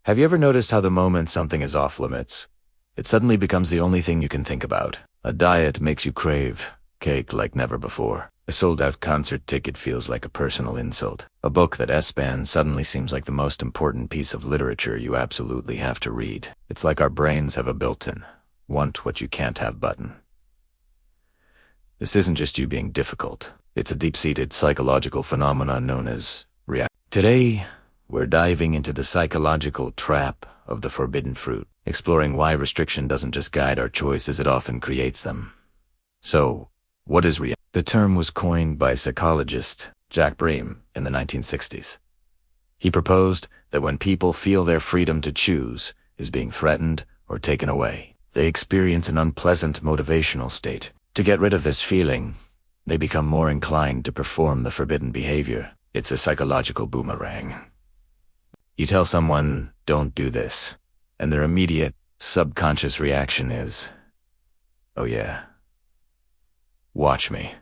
Have you ever noticed how the moment something is off limits, it suddenly becomes the only thing you can think about? A diet makes you crave cake like never before. A sold-out concert ticket feels like a personal insult. A book that S-bans suddenly seems like the most important piece of literature you absolutely have to read. It's like our brains have a built-in want what you can't have button. This isn't just you being difficult. It's a deep-seated psychological phenomenon known as reactance. Today, we're diving into the psychological trap of the forbidden fruit, exploring why restriction doesn't just guide our choices, it often creates them. So, what is reactance? The term was coined by psychologist Jack Brehm in the 1960s. He proposed that when people feel their freedom to choose is being threatened or taken away, they experience an unpleasant motivational state. To get rid of this feeling, they become more inclined to perform the forbidden behavior. It's a psychological boomerang. You tell someone, "Don't do this," and their immediate, subconscious reaction is, "Oh yeah, watch me."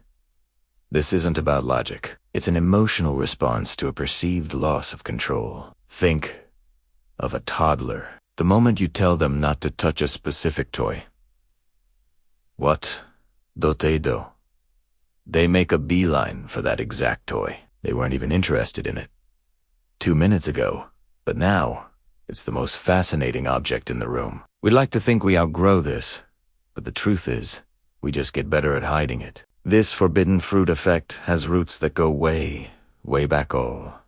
This isn't about logic. It's an emotional response to a perceived loss of control. Think of a toddler. The moment you tell them not to touch a specific toy, what do they do? They make a beeline for that exact toy. They weren't even interested in it 2 minutes ago, but now it's the most fascinating object in the room. We'd like to think we outgrow this, but the truth is, we just get better at hiding it. This forbidden fruit effect has roots that go way, way back all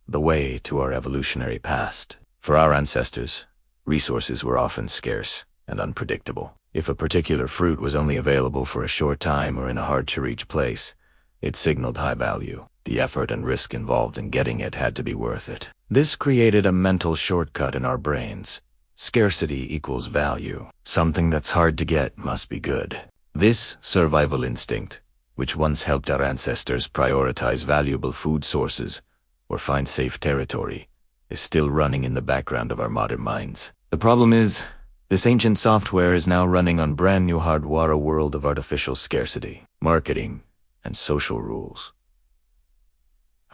the way to our evolutionary past. For our ancestors, resources were often scarce and unpredictable. If a particular fruit was only available for a short time or in a hard-to-reach place, it signaled high value. The effort and risk involved in getting it had to be worth it. This created a mental shortcut in our brains. Scarcity equals value. Something that's hard to get must be good. This survival instinct, which once helped our ancestors prioritize valuable food sources or find safe territory, is still running in the background of our modern minds. The problem is, this ancient software is now running on brand new hardware, a world of artificial scarcity, marketing, and social rules.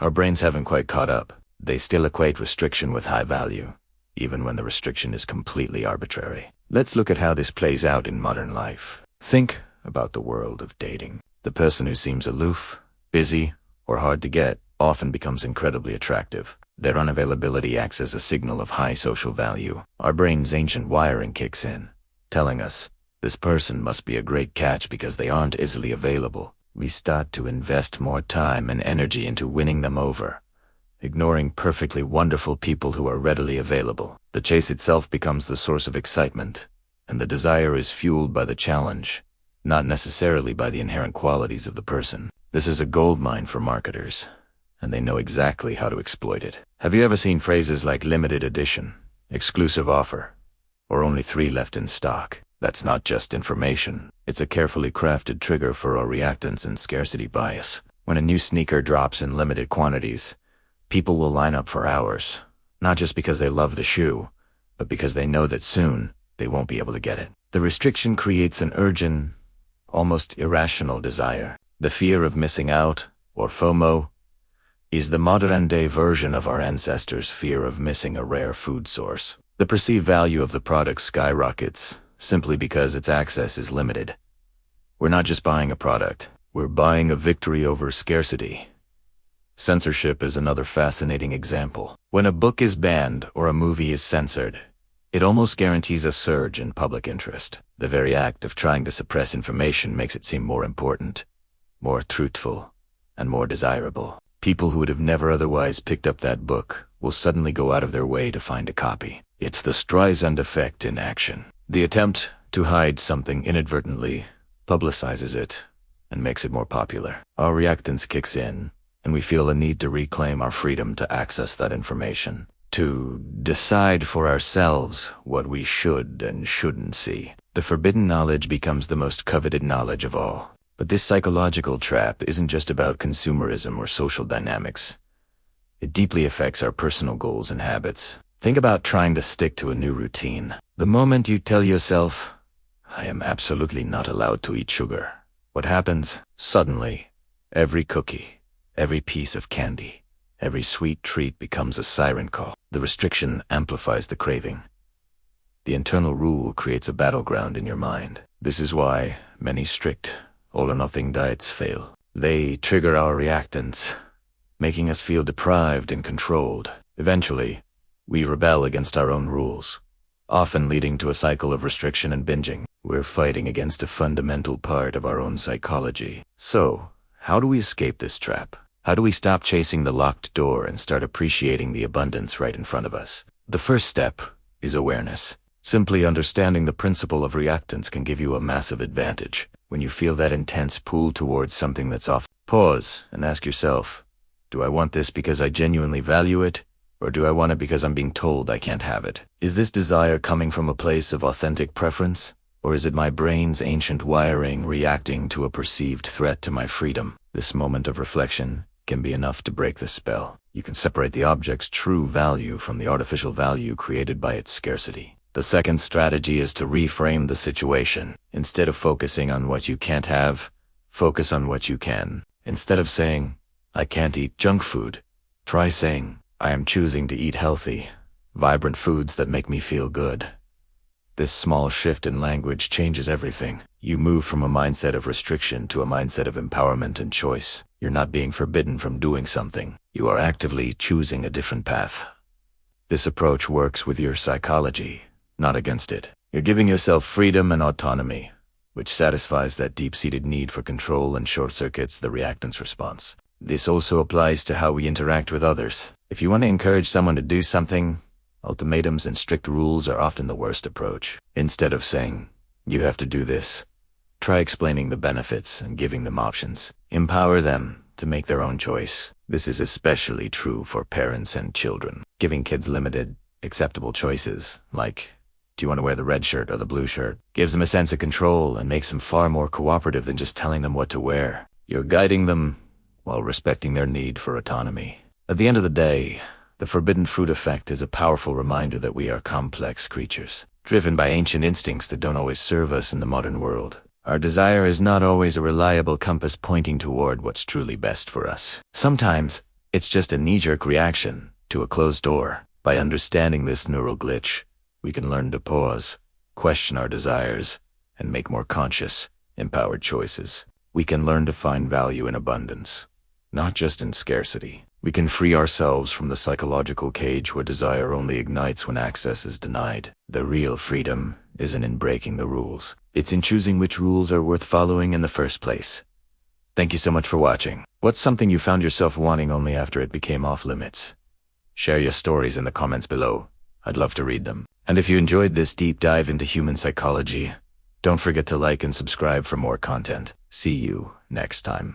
Our brains haven't quite caught up. They still equate restriction with high value, even when the restriction is completely arbitrary. Let's look at how this plays out in modern life. Think about the world of dating. The person who seems aloof, busy, or hard to get often becomes incredibly attractive. Their unavailability acts as a signal of high social value. Our brain's ancient wiring kicks in, telling us this person must be a great catch because they aren't easily available. We start to invest more time and energy into winning them over, ignoring perfectly wonderful people who are readily available. The chase itself becomes the source of excitement, and the desire is fueled by the challenge, not necessarily by the inherent qualities of the person. This is a goldmine for marketers, and they know exactly how to exploit it. Have you ever seen phrases like limited edition, exclusive offer, or only 3 left in stock? That's not just information. It's a carefully crafted trigger for our reactance and scarcity bias. When a new sneaker drops in limited quantities, people will line up for hours, not just because they love the shoe, but because they know that soon they won't be able to get it. The restriction creates an urgent, almost irrational desire. The fear of missing out, or FOMO, is the modern-day version of our ancestors' fear of missing a rare food source. The perceived value of the product skyrockets simply because its access is limited. We're not just buying a product, we're buying a victory over scarcity. Censorship is another fascinating example. When a book is banned or a movie is censored, it almost guarantees a surge in public interest. The very act of trying to suppress information makes it seem more important, more truthful, and more desirable. People who would have never otherwise picked up that book will suddenly go out of their way to find a copy. It's the Streisand effect in action. The attempt to hide something inadvertently publicizes it and makes it more popular. Our reactance kicks in, and we feel a need to reclaim our freedom to access that information, to decide for ourselves what we should and shouldn't see. The forbidden knowledge becomes the most coveted knowledge of all. But this psychological trap isn't just about consumerism or social dynamics. It deeply affects our personal goals and habits. Think about trying to stick to a new routine. The moment you tell yourself, "I am absolutely not allowed to eat sugar," what happens? Suddenly, every cookie, every piece of candy, Every sweet treat becomes a siren call. The restriction amplifies the craving. The internal rule creates a battleground in your mind. This is why many strict, all-or-nothing diets fail. They trigger our reactance, making us feel deprived and controlled. Eventually, we rebel against our own rules, often leading to a cycle of restriction and binging. We're fighting against a fundamental part of our own psychology. So, how do we escape this trap? How do we stop chasing the locked door and start appreciating the abundance right in front of us? The first step is awareness. Simply understanding the principle of reactance can give you a massive advantage. When you feel that intense pull towards something that's off, pause and ask yourself, do I want this because I genuinely value it? Or do I want it because I'm being told I can't have it? Is this desire coming from a place of authentic preference? Or is it my brain's ancient wiring reacting to a perceived threat to my freedom? This moment of reflection can be enough to break the spell. You can separate the object's true value from the artificial value created by its scarcity. The second strategy is to reframe the situation. Instead of focusing on what you can't have, focus on what you can. Instead of saying, I can't eat junk food, try saying, I am choosing to eat healthy, vibrant foods that make me feel good. This small shift in language changes everything. You move from a mindset of restriction to a mindset of empowerment and choice. You're not being forbidden from doing something. You are actively choosing a different path. This approach works with your psychology, not against it. You're giving yourself freedom and autonomy, which satisfies that deep-seated need for control and short-circuits the reactance response. This also applies to how we interact with others. If you want to encourage someone to do something, ultimatums and strict rules are often the worst approach. Instead of saying, you have to do this, try explaining the benefits and giving them options. Empower them to make their own choice. This is especially true for parents and children. Giving kids limited, acceptable choices, like, do you want to wear the red shirt or the blue shirt, gives them a sense of control and makes them far more cooperative than just telling them what to wear. You're guiding them while respecting their need for autonomy. At the end of the day, the forbidden fruit effect is a powerful reminder that we are complex creatures, driven by ancient instincts that don't always serve us in the modern world. Our desire is not always a reliable compass pointing toward what's truly best for us. Sometimes, it's just a knee-jerk reaction to a closed door. By understanding this neural glitch, we can learn to pause, question our desires, and make more conscious, empowered choices. We can learn to find value in abundance, not just in scarcity. We can free ourselves from the psychological cage where desire only ignites when access is denied. The real freedom isn't in breaking the rules. It's in choosing which rules are worth following in the first place. Thank you so much for watching. What's something you found yourself wanting only after it became off limits? Share your stories in the comments below. I'd love to read them. And if you enjoyed this deep dive into human psychology, don't forget to like and subscribe for more content. See you next time.